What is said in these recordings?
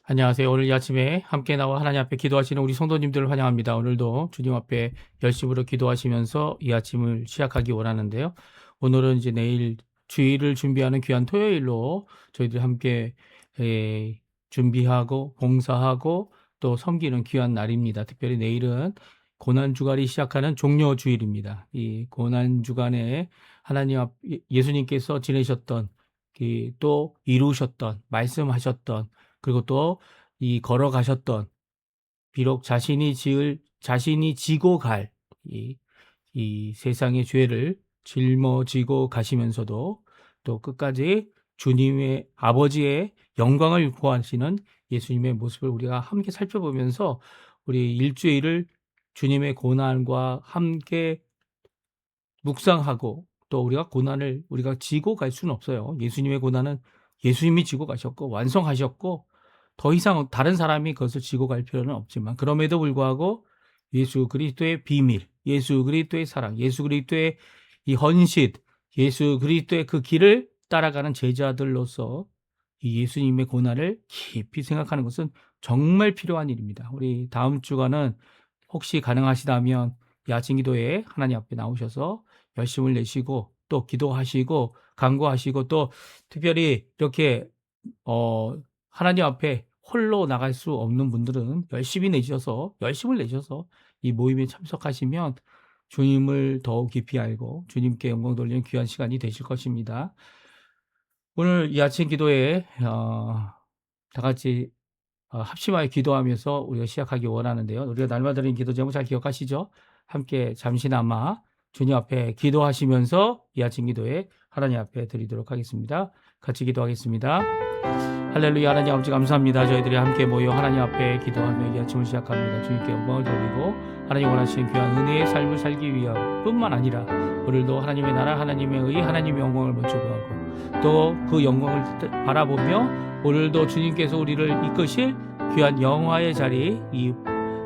안녕하세요. 오늘 이 아침에 함께 나와 하나님 앞에 기도하시는 우리 성도님들을 환영합니다. 오늘도 주님 앞에 열심으로 기도하시면서 이 아침을 시작하기 원하는데요. 오늘은 이제 내일 주일을 준비하는 귀한 토요일로 저희들이 함께 준비하고 봉사하고 또 섬기는 귀한 날입니다. 특별히 내일은 고난주간이 시작하는 종료주일입니다. 이 고난주간에 하나님 앞 예수님께서 지내셨던 또 이루셨던 말씀하셨던 그리고 또 이 걸어가셨던 비록 자신이 지고 갈 이 세상의 죄를 짊어지고 가시면서도 또 끝까지 주님의 아버지의 영광을 구하시는 예수님의 모습을 우리가 함께 살펴보면서 우리 일주일을 주님의 고난과 함께 묵상하고 또 우리가 고난을 우리가 지고 갈 수는 없어요. 예수님의 고난은 예수님이 지고 가셨고 완성하셨고 더 이상 다른 사람이 그것을 지고 갈 필요는 없지만 그럼에도 불구하고 예수 그리스도의 비밀, 예수 그리스도의 사랑, 예수 그리스도의 이 헌신, 예수 그리스도의 그 길을 따라가는 제자들로서 이 예수님의 고난을 깊이 생각하는 것은 정말 필요한 일입니다. 우리 다음 주간은 혹시 가능하시다면 이 아침 기도에 하나님 앞에 나오셔서 열심을 내시고 또 기도하시고 간구하시고 또 특별히 이렇게 하나님 앞에 홀로 나갈 수 없는 분들은 열심을 내셔서 이 모임에 참석하시면 주님을 더욱 깊이 알고 주님께 영광 돌리는 귀한 시간이 되실 것입니다. 오늘 이 아침 기도에 다 같이 합심하여 기도하면서 우리가 시작하기 원하는데요. 우리가 날마다 드리는 기도 제목 잘 기억하시죠? 함께 잠시나마 주님 앞에 기도하시면서 이 아침 기도에 하나님 앞에 드리도록 하겠습니다. 같이 기도하겠습니다. 할렐루야. 하나님 아버지 감사합니다. 저희들이 함께 모여 하나님 앞에 기도하며 이 아침을 시작합니다. 주님께 영광을 돌리고 하나님 원하시는 귀한 은혜의 삶을 살기 위함 뿐만 아니라 오늘도 하나님의 나라, 하나님의 의, 하나님의 영광을 먼저 구하고 또 그 영광을 바라보며 오늘도 주님께서 우리를 이끄실 귀한 영화의 자리, 이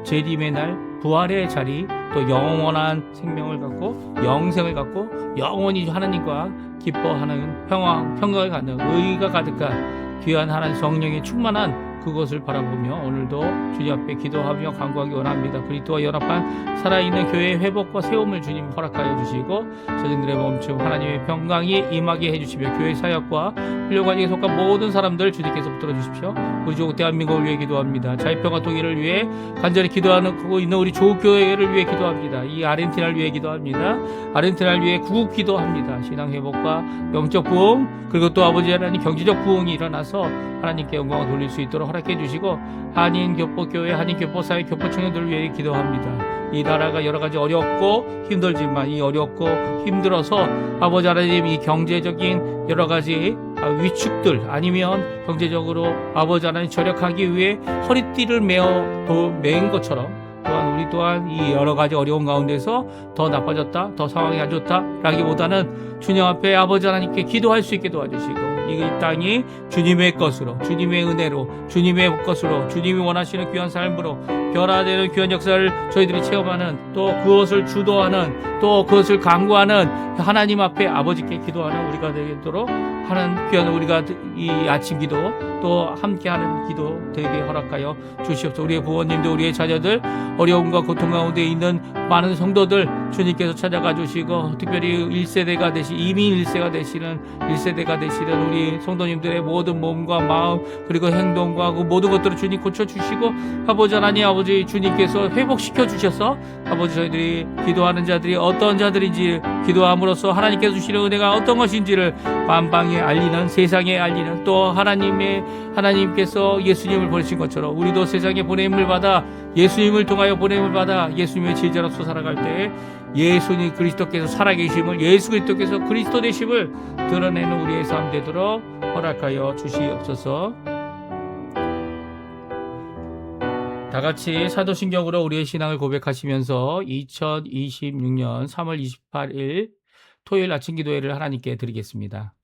재림의 날, 부활의 자리, 또 영원한 생명을 갖고 영생을 갖고 영원히 하나님과 기뻐하는 평강을 갖는 의가 가득한 귀한 하나님 성령의 충만한 그것을 바라보며 오늘도 주님 앞에 기도하며 간구하기 원합니다. 그리스도와 연합한 살아있는 교회의 회복과 세움을 주님 허락하여 주시고 저들의 멈춤 하나님의 평강이 임하게 해주시며 교회 사역과 훈련관직에 속한 모든 사람들 주님께서 붙들어 주십시오. 우리 조국 대한민국을 위해 기도합니다. 자유평화 통일을 위해 간절히 기도하고 있는 우리 조국교회를 위해 기도합니다. 이 아르헨티나를 위해 기도합니다. 아르헨티나를 위해 구국 기도합니다. 신앙 회복과 영적 부흥 그리고 또 아버지 하나님 경제적 부흥이 일어나서 하나님께 영광을 돌릴 수 있도록 허락해 주시고 한인교포교회, 한인교포사회, 교포청년들을 위해 기도합니다. 이 나라가 여러 가지 어렵고 힘들지만 이 어렵고 힘들어서 아버지 하나님 이 경제적인 여러 가지 위축들 아니면 경제적으로 아버지 하나님 절약하기 위해 허리띠를 맨 것처럼 또한 우리 또한 이 여러 가지 어려운 가운데서 더 나빠졌다, 더 상황이 안 좋다라기보다는 주님 앞에 아버지 하나님께 기도할 수 있게 도와주시고 이 땅이 주님의 것으로, 주님의 은혜로, 주님의 것으로, 주님이 원하시는 귀한 삶으로 변화되는 귀한 역사를 저희들이 체험하는 또 그것을 주도하는 또 그것을 강구하는 하나님 앞에 아버지께 기도하는 우리가 되도록 하는 귀한 우리가 이 아침 기도 또 함께하는 기도 되게 허락하여 주시옵소서. 우리의 부모님들, 우리의 자녀들 어려움과 고통 가운데 있는 많은 성도들 주님께서 찾아가 주시고 특별히 1세대가 이민 1세대가 되시는 우리 성도님들의 모든 몸과 마음 그리고 행동과 그 모든 것들을 주님 고쳐주시고 아버지 하나님 아버지 주님께서 회복시켜 주셔서 아버지 저희들이 기도하는 자들이 어떤 자들인지 기도함으로써 하나님께서 주시는 은혜가 어떤 것인지를 만방에 알리는 세상에 알리는 또 하나님께서 예수님을 보내신 것처럼 우리도 세상에 보냄을 받아 예수님을 통하여 보냄을 받아 예수님의 제자로서 살아갈 때 예수님 그리스도께서 살아계심을 예수 그리스도께서 그리스도 되심을 드러내는 우리의 삶 되도록 허락하여 주시옵소서. 다 같이 사도신경으로 우리의 신앙을 고백하시면서 2026년 3월 28일 토요일 아침 기도회를 하나님께 드리겠습니다.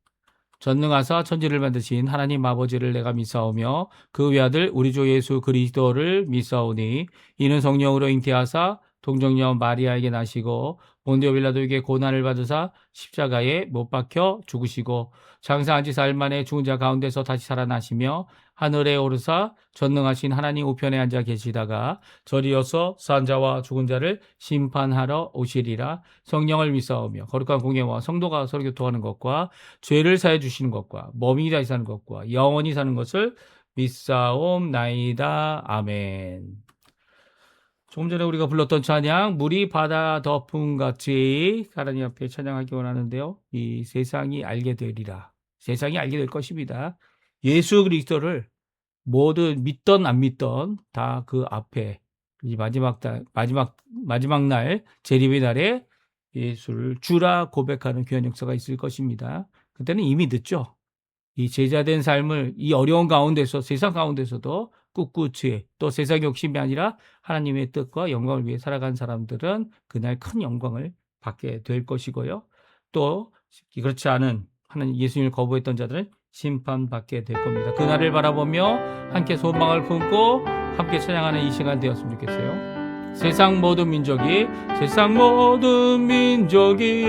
전능하사 천지를 만드신 하나님 아버지를 내가 믿사오며 그 외아들 우리 주 예수 그리스도를 믿사오니 이는 성령으로 잉태하사 동정녀 마리아에게 나시고 본디오 빌라도에게 고난을 받으사 십자가에 못 박혀 죽으시고 장사한 지 사흘 만에 죽은 자 가운데서 다시 살아나시며 하늘에 오르사 전능하신 하나님 우편에 앉아 계시다가 저리어서 산 자와 죽은 자를 심판하러 오시리라. 성령을 믿사오며 거룩한 공예와 성도가 서로 교통하는 것과 죄를 사해 주시는 것과 몸이 다시 사는 것과 영원히 사는 것을 믿사옵나이다. 아멘. 조금 전에 우리가 불렀던 찬양 물이 바다 덮음같이 하나님 앞에 찬양하기 원하는데요. 이 세상이 알게 되리라. 세상이 알게 될 것입니다. 예수 그리스도를 모든 믿던 안 믿던 다 그 앞에 이 마지막 날 재림의 날에 예수를 주라 고백하는 귀한 역사가 있을 것입니다. 그때는 이미 늦죠. 이 제자된 삶을 이 어려운 가운데서 세상 가운데서도 꿋꿋이 또 세상 욕심이 아니라 하나님의 뜻과 영광을 위해 살아간 사람들은 그날 큰 영광을 받게 될 것이고요. 또 그렇지 않은 하나님 예수님을 거부했던 자들은 심판받게 될 겁니다. 그날을 바라보며 함께 소망을 품고 함께 찬양하는 이 시간 되었으면 좋겠어요. 세상 모든 민족이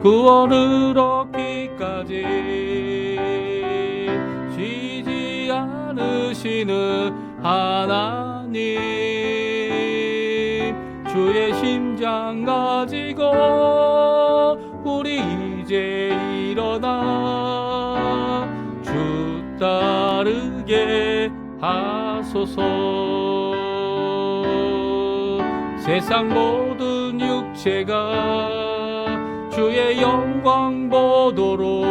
구원을 얻기까지 쉬지 않으시는 하나님 주의 심장 가지고 우리 이제 일어나 주 따르게 하소서. 세상 모든 육체가 주의 영광 보도록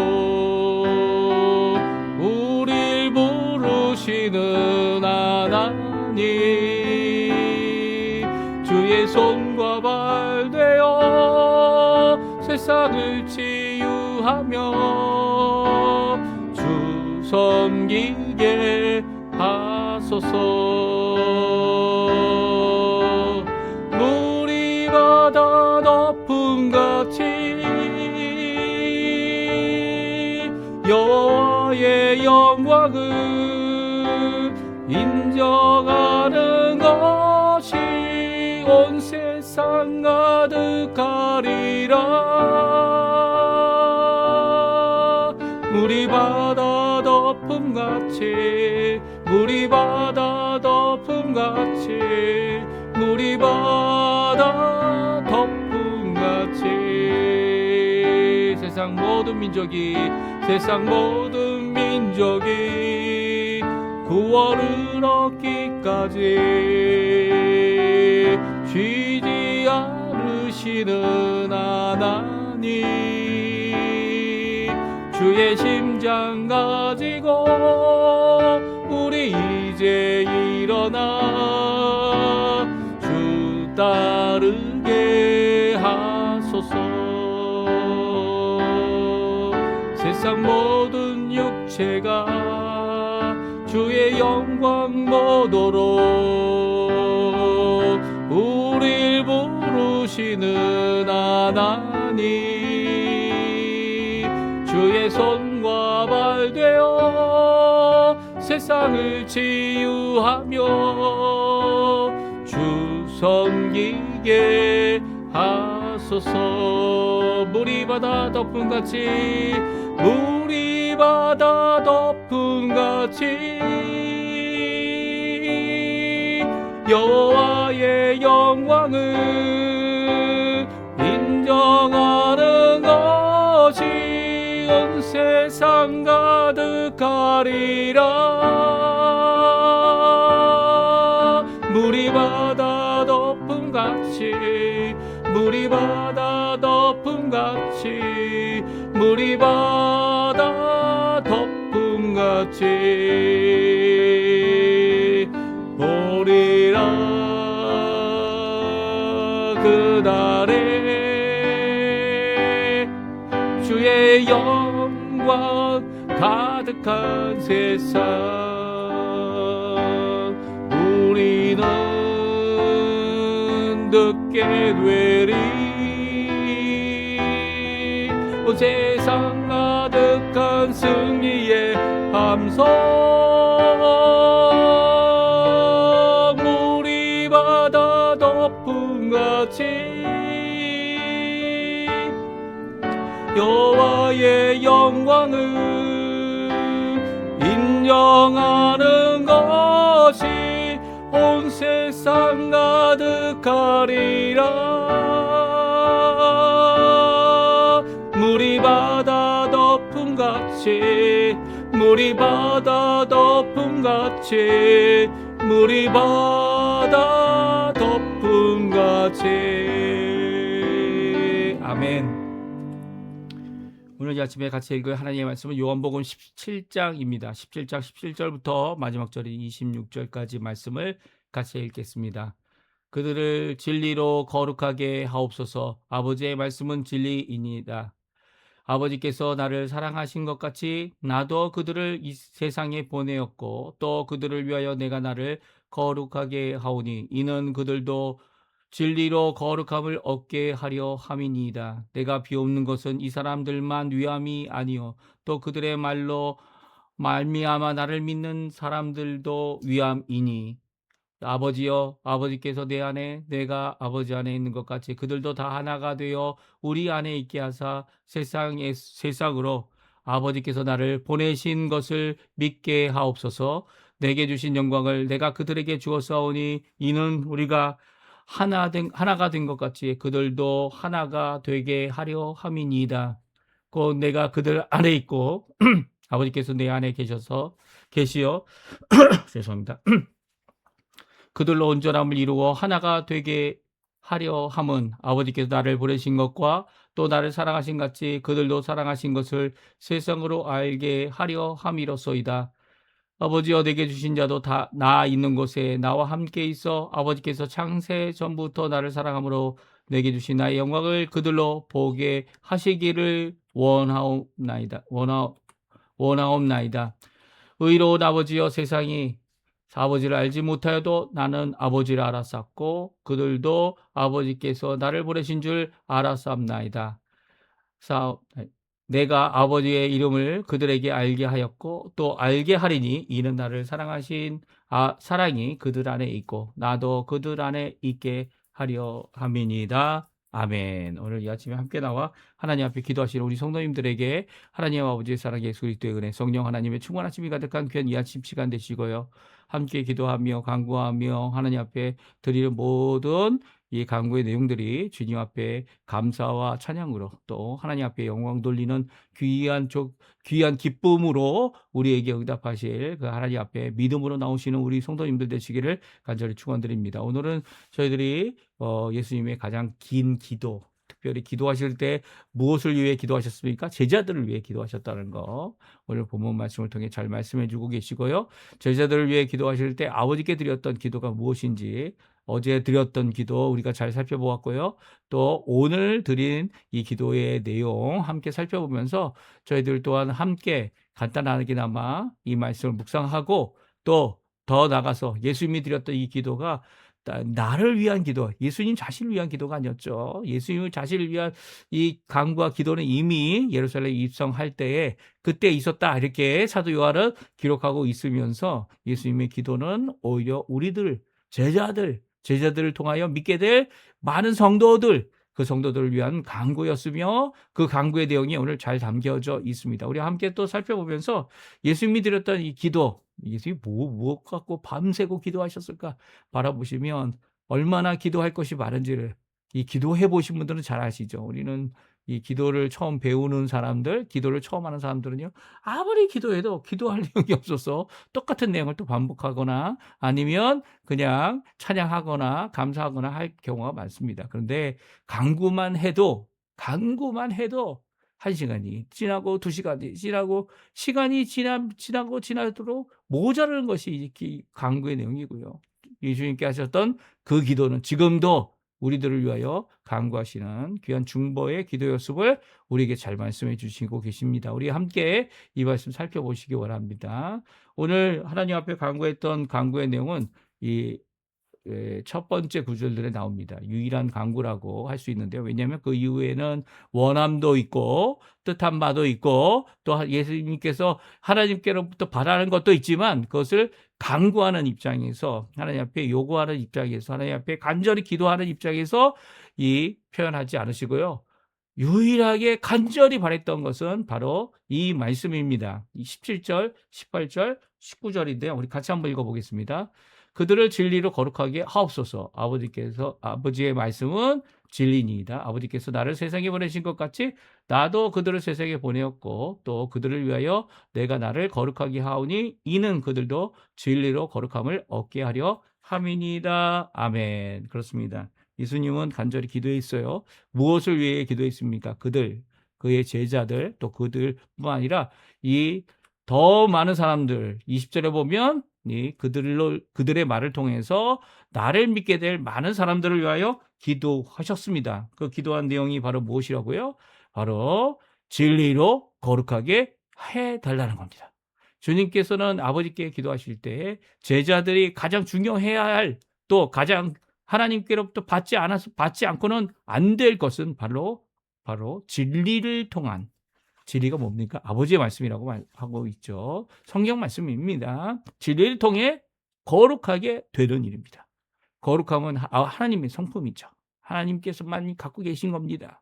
우릴 부르시는 하나님 주의 손과 발 되어 세상을 치유하며 주 섬기게 하소서. 물이 바다 덮음같이 여호와의 영광을 인정하는 것이 온 세상 가득하리라. 물이 바다 덮음같이 물이 바다 덮음같이 물이 바다 덮음같이 세상 모든 민족이 구원을 얻기까지 쉬지 않으시는 하나님 주의 심장 가지고 우리 이제 일어나 주 따르게 하소서. 세상 모든 육체가 주의 영광 보도록 우릴 부르시는 하나님 주의 손과 발 되어 세상을 치유하며 주 섬기게 하소서. 물이 바다 덮음같이 물이 바다 덮음같이 여호와의 영광을 인정하는 것이 온 세상 가득하리라. 물이 바다 덮음같이 물이 바다 덮음같이 물이 바다 덮음같이 보리라. 그날에 주의 영광 가득한 세상 우리는 듣게 되리. 온 세상 가득한 승리의 함성 물이 바다 덮음 성령하는 것이 온 세상 가득하리라. 물이 바다 덮음같이, 물이 바다 덮음같이, 물이 바다 덮음같이. 아멘. 오늘 이 아침에 같이 읽을 하나님의 말씀은 요한복음 17장입니다. 17장 17절부터 마지막 절인 26절까지 말씀을 같이 읽겠습니다. 그들을 진리로 거룩하게 하옵소서. 아버지의 말씀은 진리이니이다. 아버지께서 나를 사랑하신 것 같이 나도 그들을 이 세상에 보내었고 또 그들을 위하여 내가 나를 거룩하게 하오니 이는 그들도 진리로 거룩함을 얻게 하려 함이니이다. 내가 비옵는 것은 이 사람들만 위함이 아니요 또 그들의 말로 말미암아 나를 믿는 사람들도 위함이니 아버지여, 아버지께서 내 안에 내가 아버지 안에 있는 것 같이 그들도 다 하나가 되어 우리 안에 있게 하사 세상으로 아버지께서 나를 보내신 것을 믿게 하옵소서. 내게 주신 영광을 내가 그들에게 주었사오니 이는 우리가 하나가 된 것 같이 그들도 하나가 되게 하려 함이니이다. 곧 내가 그들 안에 있고 아버지께서 내 안에 계시어 죄송합니다. 그들로 온전함을 이루어 하나가 되게 하려 함은 아버지께서 나를 보내신 것과 또 나를 사랑하신 같이 그들도 사랑하신 것을 세상으로 알게 하려 함이로소이다. 아버지여 내게 주신 자도 다 나 있는 곳에 나와 함께 있어 아버지께서 창세 전부터 나를 사랑함으로 내게 주신 나의 영광을 그들로 보게 하시기를 원하옵나이다. 의로운 아버지여 세상이 아버지를 알지 못하여도 나는 아버지를 알았었고 그들도 아버지께서 나를 보내신 줄 알았사옵나이다. 내가 아버지의 이름을 그들에게 알게 하였고 또 알게 하리니 이는 나를 사랑하신 사랑이 그들 안에 있고 나도 그들 안에 있게 하려 함이니이다. 아멘. 오늘 이 아침에 함께 나와 하나님 앞에 기도하시는 우리 성도님들에게 하나님 아버지의 사랑 예수 그리스도의 은혜 성령 하나님의 충만하심이 가득한 귀한 이 아침 시간 되시고요. 함께 기도하며 간구하며 하나님 앞에 드리는 모든 이 간구의 내용들이 주님 앞에 감사와 찬양으로 또 하나님 앞에 영광 돌리는 귀한 기쁨으로 우리에게 응답하실 그 하나님 앞에 믿음으로 나오시는 우리 성도님들 되시기를 간절히 축원드립니다. 오늘은 저희들이 예수님의 가장 긴 기도, 특별히 기도하실 때 무엇을 위해 기도하셨습니까? 제자들을 위해 기도하셨다는 거 오늘 본문 말씀을 통해 잘 말씀해 주고 계시고요. 제자들을 위해 기도하실 때 아버지께 드렸던 기도가 무엇인지 어제 드렸던 기도 우리가 잘 살펴보았고요. 또 오늘 드린 이 기도의 내용 함께 살펴보면서 저희들 또한 함께 간단하게나마 이 말씀을 묵상하고 또 더 나가서 예수님이 드렸던 이 기도가 나를 위한 기도, 예수님 자신을 위한 기도가 아니었죠. 예수님 자신을 위한 이 간구와 기도는 이미 예루살렘에 입성할 때에 그때 있었다 이렇게 사도 요한은 기록하고 있으면서 예수님의 기도는 오히려 우리들 제자들을 통하여 믿게 될 많은 성도들, 그 성도들을 위한 간구였으며 그 간구의 내용이 오늘 잘 담겨져 있습니다. 우리 함께 또 살펴보면서 예수님이 드렸던 이 기도, 예수님이 무엇 갖고 밤새고 기도하셨을까 바라보시면 얼마나 기도할 것이 많은지를 이 기도해 보신 분들은 잘 아시죠. 우리는 이 기도를 처음 배우는 사람들, 기도를 처음 하는 사람들은요, 아무리 기도해도 기도할 내용이 없어서 똑같은 내용을 또 반복하거나 아니면 그냥 찬양하거나 감사하거나 할 경우가 많습니다. 그런데 간구만 해도 1시간이 지나고 2시간이 지나고 시간이 지나도록 모자라는 것이 이 간구의 내용이고요. 예수님께 하셨던 그 기도는 지금도 우리들을 위하여 간구하시는 귀한 중보의 기도 연습을 우리에게 잘 말씀해 주시고 계십니다. 우리 함께 이 말씀 살펴보시기 원합니다. 오늘 하나님 앞에 간구했던 간구의 내용은 이 첫 번째 구절들에 나옵니다. 유일한 간구라고 할 수 있는데요. 왜냐하면 그 이후에는 원함도 있고 뜻한 바도 있고 또 예수님께서 하나님께로부터 바라는 것도 있지만 그것을 간구하는 입장에서 하나님 앞에 요구하는 입장에서 하나님 앞에 간절히 기도하는 입장에서 이 표현하지 않으시고요. 유일하게 간절히 바랬던 것은 바로 이 말씀입니다. 이 17절, 18절 19절인데요. 우리 같이 한번 읽어보겠습니다. 그들을 진리로 거룩하게 하옵소서. 아버지의 말씀은 진리니이다. 아버지께서 나를 세상에 보내신 것 같이 나도 그들을 세상에 보내었고 또 그들을 위하여 내가 나를 거룩하게 하오니 이는 그들도 진리로 거룩함을 얻게 하려 함이니이다. 아멘. 그렇습니다. 예수님은 간절히 기도했어요. 무엇을 위해 기도했습니까? 그의 제자들, 또 그들뿐만 아니라 이 더 많은 사람들, 20절에 보면 그들의 말을 통해서 나를 믿게 될 많은 사람들을 위하여 기도하셨습니다. 그 기도한 내용이 바로 무엇이라고요? 바로 진리로 거룩하게 해달라는 겁니다. 주님께서는 아버지께 기도하실 때 제자들이 가장 중요해야 할, 또 가장 하나님께로부터 받지 않고는 안 될 것은 바로 진리를 통한, 진리가 뭡니까? 아버지의 말씀이라고 하고 있죠. 성경 말씀입니다. 진리를 통해 거룩하게 되는 일입니다. 거룩함은 하나님의 성품이죠. 하나님께서만 갖고 계신 겁니다.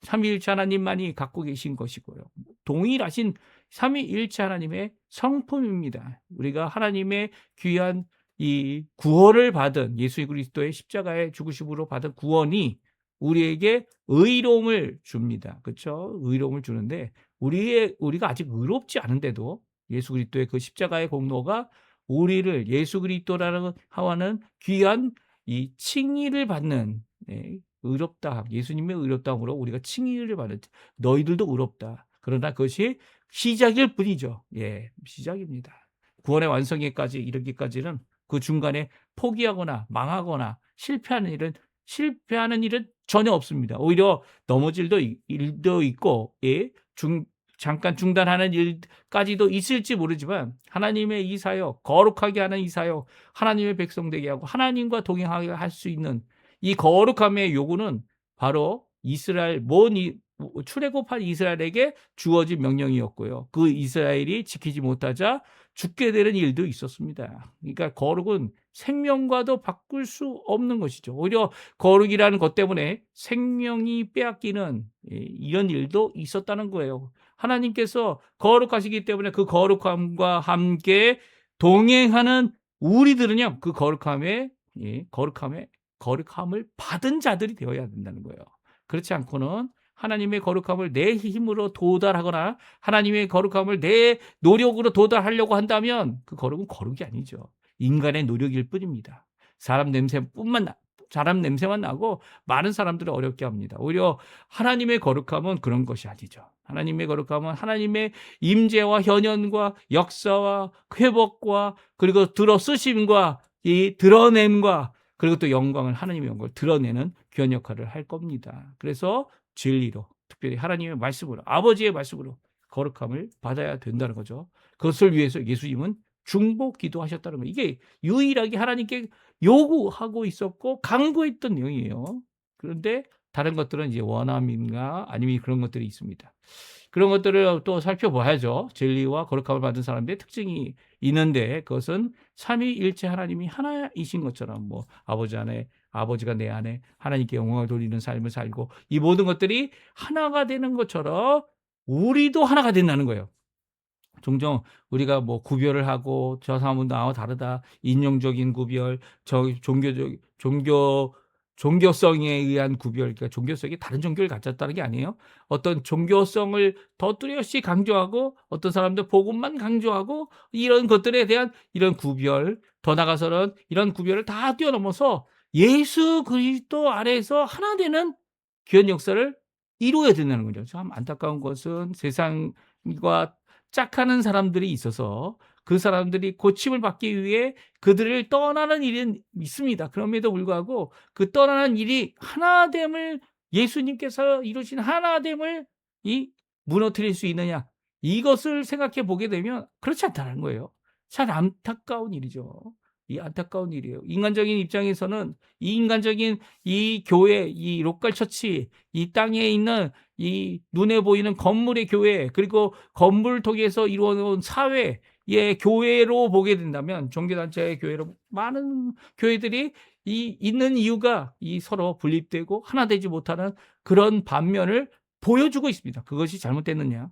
삼위일체 하나님만이 갖고 계신 것이고요. 동일하신 삼위일체 하나님의 성품입니다. 우리가 하나님의 귀한 이 구원을 받은 예수 그리스도의 십자가의 죽으심으로 받은 구원이 우리에게 의로움을 줍니다. 그렇죠? 의로움을 주는데 우리가 아직 의롭지 않은데도 예수 그리스도의 그 십자가의 공로가 우리를 예수 그리스도라는 하와는 귀한 이 칭의를 받는, 의롭다, 예수님의 의롭다함으로 우리가 칭의를 받는, 너희들도 의롭다. 그러나 그것이 시작일 뿐이죠. 예, 시작입니다. 구원의 완성에까지 이르기까지는 그 중간에 포기하거나 망하거나 실패하는 일은 전혀 없습니다. 오히려 넘어질 일도 있고, 예, 잠깐 중단하는 일까지도 있을지 모르지만 하나님의 이 사역, 거룩하게 하는 이 사역, 하나님의 백성 되게 하고 하나님과 동행하게 할 수 있는 이 거룩함의 요구는 바로 출애굽한 이스라엘에게 주어진 명령이었고요. 그 이스라엘이 지키지 못하자 죽게 되는 일도 있었습니다. 그러니까 거룩은 생명과도 바꿀 수 없는 것이죠. 오히려 거룩이라는 것 때문에 생명이 빼앗기는, 이런 일도 있었다는 거예요. 하나님께서 거룩하시기 때문에 그 거룩함과 함께 동행하는 우리들은요, 그 거룩함을 받은 자들이 되어야 된다는 거예요. 그렇지 않고는 하나님의 거룩함을 내 힘으로 도달하거나 하나님의 거룩함을 내 노력으로 도달하려고 한다면 그 거룩은 거룩이 아니죠. 인간의 노력일 뿐입니다. 사람 냄새만 나고 많은 사람들을 어렵게 합니다. 오히려 하나님의 거룩함은 그런 것이 아니죠. 하나님의 거룩함은 하나님의 임재와 현현과 역사와 회복과 그리고 들어쓰심과 이 드러냄과 그리고 또 하나님의 영광을 드러내는 귀한 역할을 할 겁니다. 그래서 진리로, 특별히 하나님의 말씀으로, 아버지의 말씀으로 거룩함을 받아야 된다는 거죠. 그것을 위해서 예수님은 중보 기도하셨다는 거예요. 이게 유일하게 하나님께 요구하고 있었고 강구했던 내용이에요. 그런데 다른 것들은 이제 원함인가 아니면 그런 것들이 있습니다. 그런 것들을 또 살펴봐야죠. 진리와 거룩함을 받은 사람들의 특징이 있는데 그것은 삼위일체 하나님이 하나이신 것처럼 아버지가 내 안에 하나님께 영광을 돌리는 삶을 살고 이 모든 것들이 하나가 되는 것처럼 우리도 하나가 된다는 거예요. 종종 우리가 구별을 하고 저 사람은 나와 다르다, 인종적인 구별, 종교성에 의한 구별, 그러니까 종교성이 다른 종교를 가졌다는 게 아니에요. 어떤 종교성을 더 뚜렷이 강조하고 어떤 사람들 복음만 강조하고 이런 것들에 대한 이런 구별, 더 나가서는 이런 구별을 다 뛰어넘어서 예수 그리스도 아래에서 하나 되는 귀한 역사를 이루어야 된다는 거죠. 참 안타까운 것은 세상과 짝하는 사람들이 있어서 그 사람들이 고침을 받기 위해 그들을 떠나는 일은 있습니다. 그럼에도 불구하고 그 떠나는 일이 하나됨을, 예수님께서 이루신 하나됨을 무너뜨릴 수 있느냐, 이것을 생각해 보게 되면 그렇지 않다는 거예요. 참 안타까운 일이죠. 이 안타까운 일이에요. 인간적인 입장에서는 이 인간적인 이 교회, 이 로컬 처치, 이 땅에 있는 이 눈에 보이는 건물의 교회, 그리고 건물을 통해서 이루어놓은 사회의 교회로 보게 된다면, 종교단체의 교회로 많은 교회들이 있는 이유가 서로 분립되고 하나 되지 못하는 그런 반면을 보여주고 있습니다. 그것이 잘못됐느냐?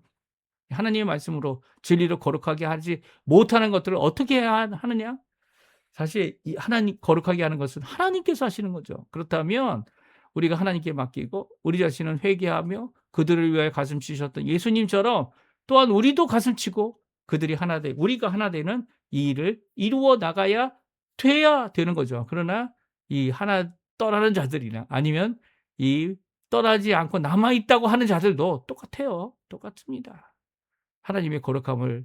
하나님의 말씀으로 진리로 거룩하게 하지 못하는 것들을 어떻게 해야 하느냐? 사실 이 하나님 거룩하게 하는 것은 하나님께서 하시는 거죠. 그렇다면 우리가 하나님께 맡기고 우리 자신은 회개하며 그들을 위하여 가슴 치셨던 예수님처럼 또한 우리도 가슴 치고 그들이 하나 되 우리가 하나 되는 이 일을 이루어 나가야 돼야 되는 거죠. 그러나 이 하나 떠나는 자들이나 아니면 이 떠나지 않고 남아 있다고 하는 자들도 똑같아요. 똑같습니다. 하나님의 거룩함을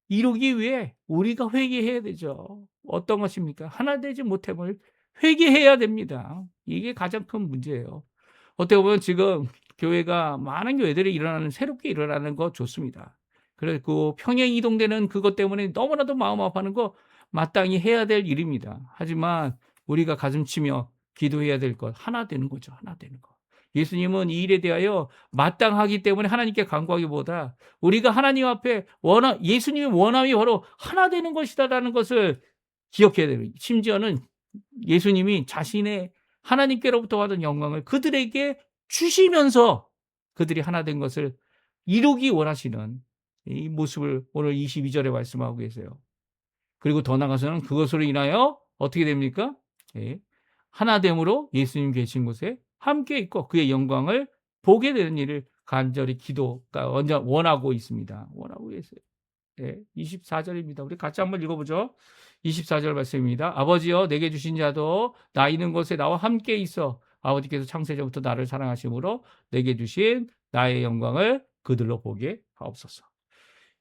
이루기 위해 우리가 회개해야 되죠. 어떤 것입니까? 하나 되지 못함을 회개해야 됩니다. 이게 가장 큰 문제예요. 어떻게 보면 지금 교회가 많은 교회들이 새롭게 일어나는 거 좋습니다. 그리고 평행 이동되는 그것 때문에 너무나도 마음 아파하는 거 마땅히 해야 될 일입니다. 하지만 우리가 가슴 치며 기도해야 될 것 하나 되는 거죠. 하나 되는 거. 예수님은 이 일에 대하여 마땅하기 때문에 하나님께 간구하기보다 우리가 하나님 앞에 예수님의 원함이 바로 하나 되는 것이다라는 것을 기억해야 됩니다. 심지어는 예수님이 자신의 하나님께로부터 받은 영광을 그들에게 주시면서 그들이 하나 된 것을 이루기 원하시는 이 모습을 오늘 22절에 말씀하고 계세요. 그리고 더 나아가서는 그것으로 인하여 어떻게 됩니까? 예. 하나됨으로 예수님 계신 곳에 함께 있고 그의 영광을 보게 되는 일을 간절히 기도가 원하고 있습니다. 원하고 계세요. 예, 24절입니다. 우리 같이 한번 읽어보죠. 24절 말씀입니다. 아버지여 내게 주신 자도 나 있는 곳에 나와 함께 있어 아버지께서 창세전부터 나를 사랑하심으로 내게 주신 나의 영광을 그들로 보게 하옵소서.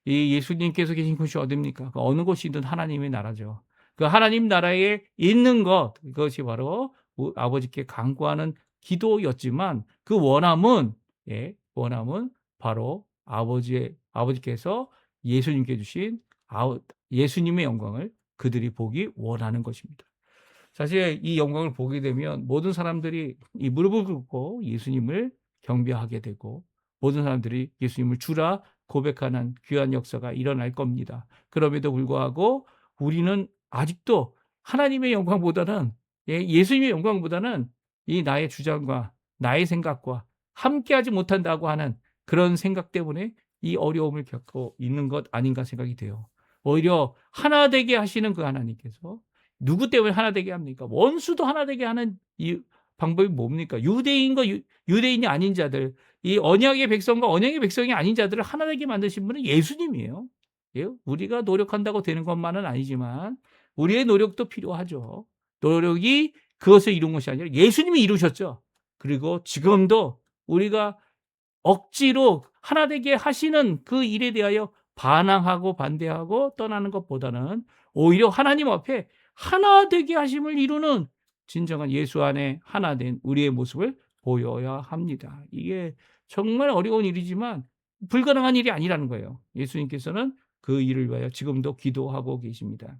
이 예수님께서 계신 곳이 어디입니까? 그 어느 곳이든 하나님의 나라죠. 그 하나님 나라에 있는 것, 그것이 바로 아버지께 간구하는 기도였지만 그 원함은 바로 아버지께서 예수님께 주신 예수님의 영광을 그들이 보기 원하는 것입니다. 사실 이 영광을 보게 되면 모든 사람들이 이 무릎을 꿇고 예수님을 경배하게 되고 모든 사람들이 예수님을 주라 고백하는 귀한 역사가 일어날 겁니다. 그럼에도 불구하고 우리는 아직도 하나님의 영광보다는 예수님의 영광보다는 이 나의 주장과 나의 생각과 함께하지 못한다고 하는 그런 생각 때문에 이 어려움을 겪고 있는 것 아닌가 생각이 돼요. 오히려 하나 되게 하시는 그 하나님께서 누구 때문에 하나 되게 합니까? 원수도 하나 되게 하는 이 방법이 뭡니까? 유대인과 유대인이 아닌 자들, 이 언약의 백성과 언약의 백성이 아닌 자들을 하나 되게 만드신 분은 예수님이에요. 우리가 노력한다고 되는 것만은 아니지만 우리의 노력도 필요하죠. 노력이 그것을 이룬 것이 아니라 예수님이 이루셨죠. 그리고 지금도 우리가 억지로 하나 되게 하시는 그 일에 대하여 반항하고 반대하고 떠나는 것보다는 오히려 하나님 앞에 하나 되게 하심을 이루는 진정한 예수 안에 하나 된 우리의 모습을 보여야 합니다. 이게 정말 어려운 일이지만 불가능한 일이 아니라는 거예요. 예수님께서는 그 일을 위하여 지금도 기도하고 계십니다.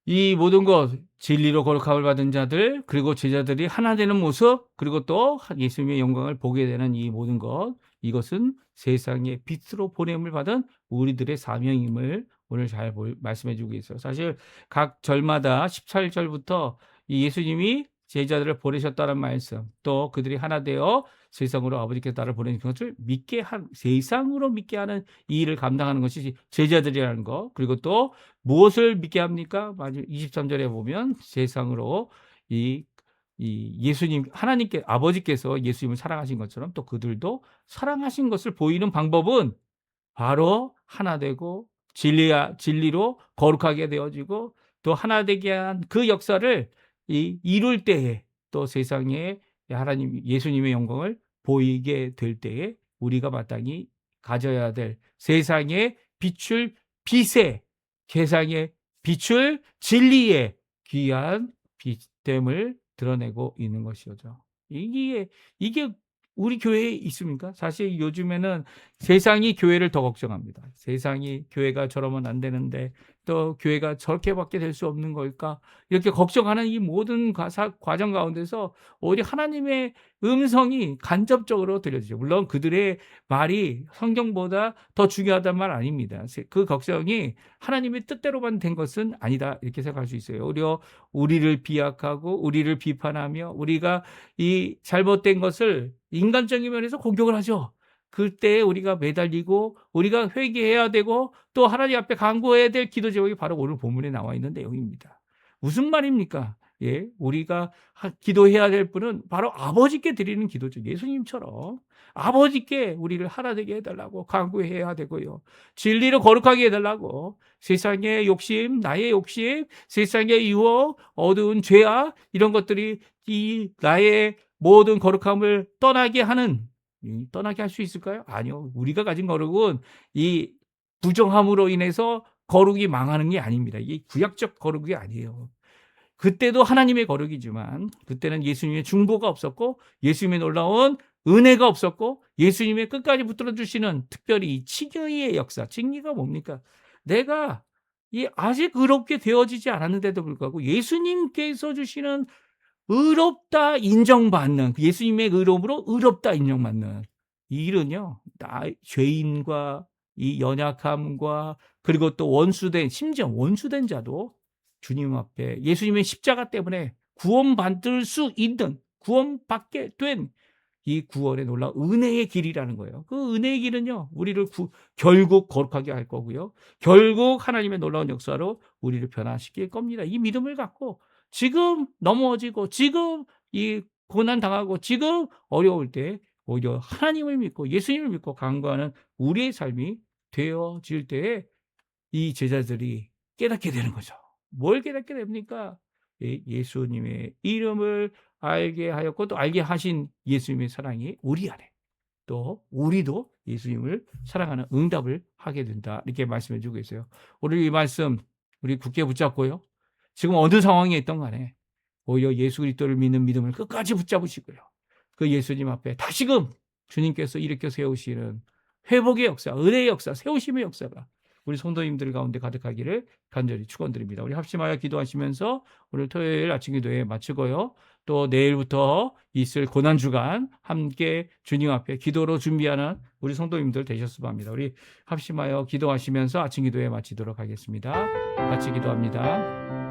이 모든 것, 진리로 거룩함을 받은 자들, 그리고 제자들이 하나 되는 모습, 그리고 또 예수님의 영광을 보게 되는 이 모든 것, 이것은 세상의 빛으로 보냄을 받은 우리들의 사명임을 오늘 잘 말씀해 주고 있어요. 사실 각 절마다 18절부터 이 예수님이 제자들을 보내셨다는 말씀, 또 그들이 하나 되어 세상으로 아버지께서 나를 보내신 것을 세상으로 믿게 하는 이 일을 감당하는 것이 제자들이라는 것, 그리고 또 무엇을 믿게 합니까? 23절에 보면 세상으로 이 예수님, 아버지께서 예수님을 사랑하신 것처럼 또 그들도 사랑하신 것을 보이는 방법은 바로 하나 되고 진리로 거룩하게 되어지고 또 하나 되게 한 그 역사를 이룰 때에 또 세상에 예수님의 영광을 보이게 될 때에 우리가 마땅히 가져야 될 세상에 비출 빛의 세상에 비출 진리의 귀한 빛됨을 드러내고 있는 것이죠. 이게 우리 교회에 있습니까? 사실 요즘에는 세상이 교회를 더 걱정합니다. 세상이 교회가 저러면 안 되는데 또 교회가 저렇게밖에 될 수 없는 걸까? 이렇게 걱정하는 이 모든 과정 가운데서 오히려 하나님의 음성이 간접적으로 들려지죠. 물론 그들의 말이 성경보다 더 중요하단 말 아닙니다. 그 걱정이 하나님의 뜻대로만 된 것은 아니다 이렇게 생각할 수 있어요. 오히려 우리를 비약하고 우리를 비판하며 우리가 이 잘못된 것을 인간적인 면에서 공격을 하죠. 그때 우리가 매달리고 우리가 회개해야 되고 또 하나님 앞에 간구해야 될 기도 제목이 바로 오늘 본문에 나와 있는 내용입니다. 무슨 말입니까? 예, 우리가 기도해야 될 분은 바로 아버지께 드리는 기도죠. 예수님처럼 아버지께 우리를 하나 되게 해달라고 간구해야 되고요. 진리로 거룩하게 해달라고 세상의 욕심, 나의 욕심, 세상의 유혹, 어두운 죄악 이런 것들이 이 나의 모든 거룩함을 떠나게 할 수 있을까요? 아니요. 우리가 가진 거룩은 이 부정함으로 인해서 거룩이 망하는 게 아닙니다. 이게 구약적 거룩이 아니에요. 그때도 하나님의 거룩이지만 그때는 예수님의 중보가 없었고 예수님의 놀라운 은혜가 없었고 예수님의 끝까지 붙들어 주시는 특별히 이 칭의의 역사. 칭의가 뭡니까? 내가 이 아직 의롭게 되어지지 않았는데도 불구하고 예수님께서 주시는 의롭다 인정받는 예수님의 의로움으로 의롭다 인정받는 이 일은요. 죄인과 이 연약함과 그리고 또 심지어 원수된 자도 주님 앞에 예수님의 십자가 때문에 구원받을 수 있는 구원받게 된 이 구원의 놀라운 은혜의 길이라는 거예요. 그 은혜의 길은요. 우리를 결국 거룩하게 할 거고요. 결국 하나님의 놀라운 역사로 우리를 변화시킬 겁니다. 이 믿음을 갖고 지금 넘어지고 지금 이 고난 당하고 지금 어려울 때 오히려 하나님을 믿고 예수님을 믿고 간구하는 우리의 삶이 되어질 때에 이 제자들이 깨닫게 되는 거죠. 뭘 깨닫게 됩니까? 예수님의 이름을 알게 하였고 또 알게 하신 예수님의 사랑이 우리 안에 또 우리도 예수님을 사랑하는 응답을 하게 된다. 이렇게 말씀해 주고 있어요. 오늘 이 말씀 우리 굳게 붙잡고요. 지금 어느 상황에 있던 간에 오히려 예수 그리스도를 믿는 믿음을 끝까지 붙잡으시고요. 그 예수님 앞에 다시금 주님께서 일으켜 세우시는 회복의 역사, 은혜의 역사, 세우심의 역사가 우리 성도님들 가운데 가득하기를 간절히 축원드립니다. 우리 합심하여 기도하시면서 오늘 토요일 아침 기도회 마치고요. 또 내일부터 있을 고난주간 함께 주님 앞에 기도로 준비하는 우리 성도님들 되셨으면 합니다. 우리 합심하여 기도하시면서 아침 기도회 마치도록 하겠습니다. 같이 기도합니다.